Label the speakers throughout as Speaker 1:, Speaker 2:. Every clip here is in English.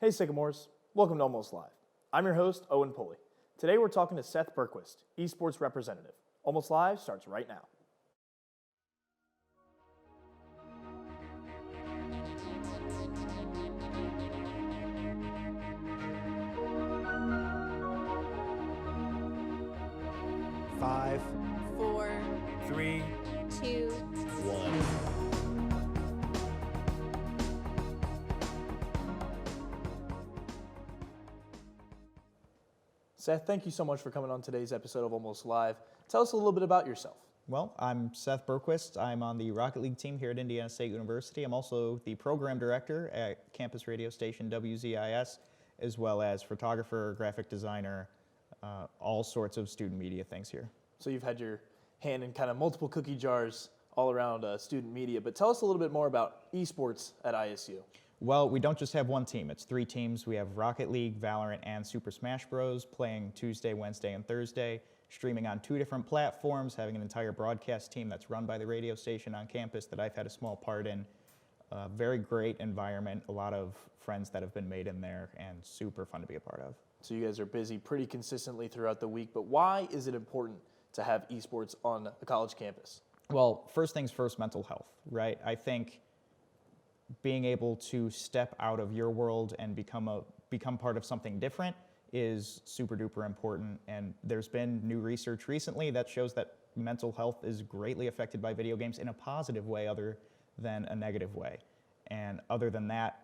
Speaker 1: Hey Sycamores, welcome to Almost Live. I'm your host, Owen Pulley. Today we're talking to Seth Berquist, Esports Representative. Almost Live starts right now.
Speaker 2: Five,
Speaker 3: 4,
Speaker 2: 3,
Speaker 3: 2,
Speaker 2: 1.
Speaker 1: Seth, thank you so much for coming on today's episode of Almost Live. Tell us a little bit about yourself.
Speaker 4: Well, I'm Seth Berquist. I'm on the Rocket League team here at Indiana State University. I'm also the program director at campus radio station WZIS, as well as photographer, graphic designer, all sorts of student media things here.
Speaker 1: So you've had your hand in kind of multiple cookie jars all around student media, but tell us a little bit more about esports at ISU.
Speaker 4: Well, we don't just have one team. It's 3 teams. We have Rocket League, Valorant, and Super Smash Bros. Playing Tuesday, Wednesday, and Thursday, streaming on 2 different platforms, having an entire broadcast team that's run by the radio station on campus that I've had a small part in. Very great environment, a lot of friends that have been made in there, and super fun to be a part of.
Speaker 1: So you guys are busy pretty consistently throughout the week, but why is it important to have esports on a college campus?
Speaker 4: Well, first things first, mental health, right? I think being able to step out of your world and become part of something different is super duper important. And there's been new research recently that shows that mental health is greatly affected by video games in a positive way other than a negative way. And other than that,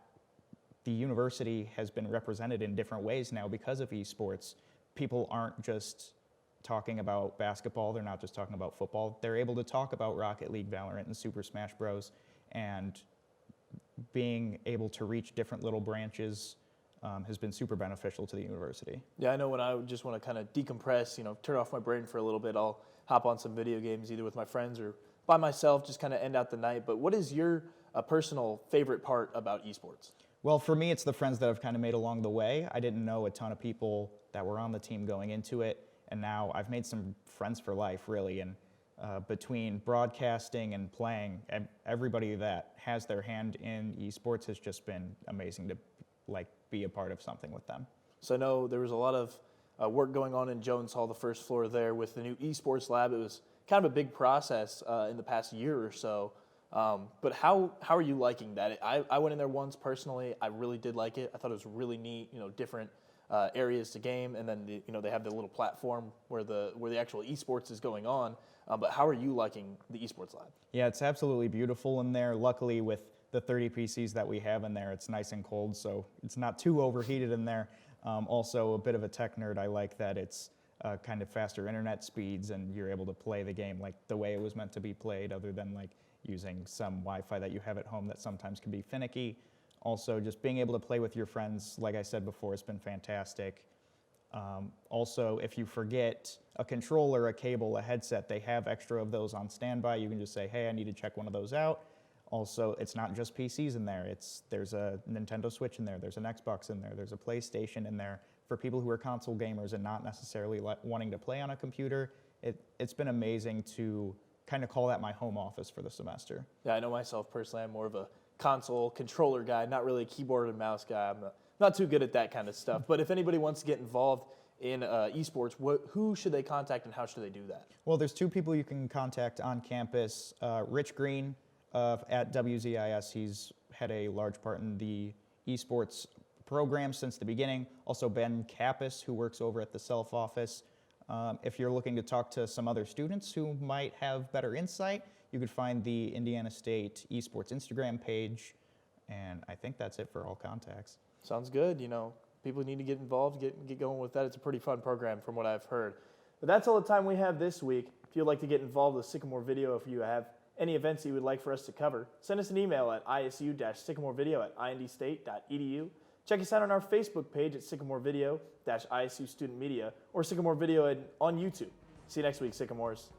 Speaker 4: the university has been represented in different ways now because of esports. People aren't just talking about basketball, they're not just talking about football. They're able to talk about Rocket League, Valorant, and Super Smash Bros. And being able to reach different little branches has been super beneficial to the university.
Speaker 1: Yeah, I know when I just want to kind of decompress, turn off my brain for a little bit, I'll hop on some video games either with my friends or by myself, just kind of end out the night. But what is your personal favorite part about esports?
Speaker 4: Well, for me, it's the friends that I've kind of made along the way. I didn't know a ton of people that were on the team going into it, and now I've made some friends for life, really. And between broadcasting and playing, everybody that has their hand in esports has just been amazing to be a part of something with them.
Speaker 1: So I know there was a lot of work going on in Jones Hall, the first floor there, with the new esports lab. It was kind of a big process in the past year or so. But how are you liking that? I went in there once personally. I really did like it. I thought it was really neat. Different areas to game, and then they have the little platform where the actual esports is going on. But how are you liking the esports lab?
Speaker 4: Yeah, it's absolutely beautiful in there. Luckily, with the 30 PCs that we have in there, it's nice and cold, so it's not too overheated in there. Also, a bit of a tech nerd, I like that it's kind of faster internet speeds, and you're able to play the game like the way it was meant to be played, other than using some Wi-Fi that you have at home that sometimes can be finicky. Also, just being able to play with your friends, like I said before, has been fantastic. Also, if you forget a controller, a cable, a headset, they have extra of those on standby. You can just say, hey, I need to check one of those out. Also, it's not just PCs in there. There's a Nintendo Switch in there, there's an Xbox in there, there's a PlayStation in there. For people who are console gamers and not necessarily wanting to play on a computer, it's been amazing to kind of call that my home office for the semester.
Speaker 1: Yeah, I know myself personally, I'm more of a console controller guy, not really a keyboard and mouse guy. I'm not too good at that kind of stuff. But if anybody wants to get involved in esports, who should they contact and how should they do that?
Speaker 4: Well, there's 2 people you can contact on campus. Rich Green at WZIS, he's had a large part in the esports program since the beginning. Also Ben Kappas, who works over at the Self office. If you're looking to talk to some other students who might have better insight, you could find the Indiana State Esports Instagram page, and I think that's it for all contacts.
Speaker 1: Sounds good. People need to get involved, get going with that. It's a pretty fun program from what I've heard. But that's all the time we have this week. If you'd like to get involved with Sycamore Video, if you have any events that you would like for us to cover, send us an email at isu-sycamorevideo@indstate.edu. Check us out on our Facebook page at Sycamore Video-ISU Student Media or Sycamore Video on YouTube. See you next week, Sycamores.